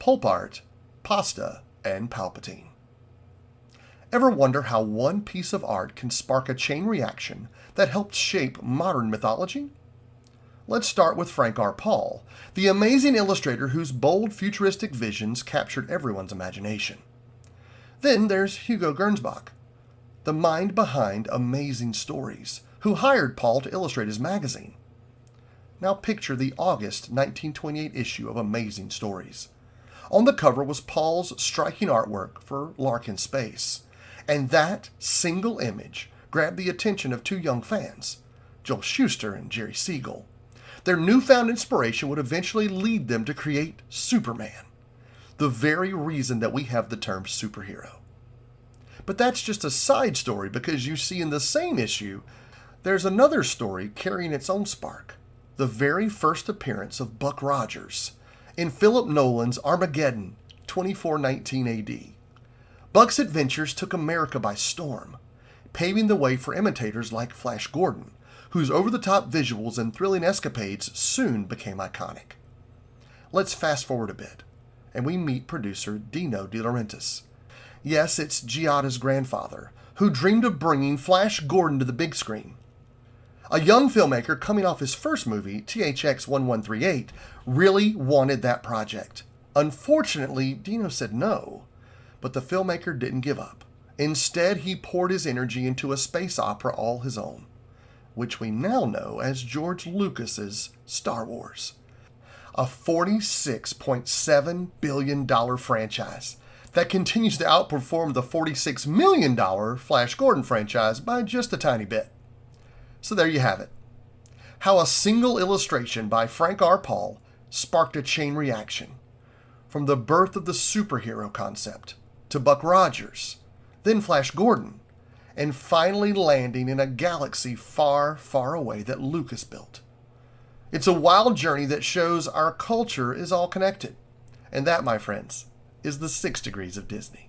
Pulp Art, Pasta, and Palpatine. Ever wonder how one piece of art can spark a chain reaction that helped shape modern mythology? Let's start with Frank R. Paul, the amazing illustrator whose bold futuristic visions captured everyone's imagination. Then there's Hugo Gernsback, the mind behind Amazing Stories, who hired Paul to illustrate his magazine. Now picture the August 1928 issue of Amazing Stories. On the cover was Paul's striking artwork for Larkin Space, and that single image grabbed the attention of two young fans, Joel Shuster and Jerry Siegel. Their newfound inspiration would eventually lead them to create Superman, the very reason that we have the term superhero. But that's just a side story, because you see in the same issue, there's another story carrying its own spark, the very first appearance of Buck Rogers in Philip Nolan's Armageddon 2419 AD. Buck's adventures took America by storm, paving the way for imitators like Flash Gordon, whose over-the-top visuals and thrilling escapades soon became iconic. Let's fast forward a bit, and we meet producer Dino De Laurentiis. Yes, it's Giada's grandfather, who dreamed of bringing Flash Gordon to the big screen. A young filmmaker coming off his first movie, THX 1138, really wanted that project. Unfortunately, Dino said no, but the filmmaker didn't give up. Instead, he poured his energy into a space opera all his own, which we now know as George Lucas's Star Wars. A $46.7 billion franchise that continues to outperform the $46 million Flash Gordon franchise by just a tiny bit. So there you have it. How a single illustration by Frank R. Paul sparked a chain reaction, from the birth of the superhero concept to Buck Rogers, then Flash Gordon, and finally landing in a galaxy far, far away that Lucas built. It's a wild journey that shows our culture is all connected. And that, my friends, is the 6 Degrees of Disney.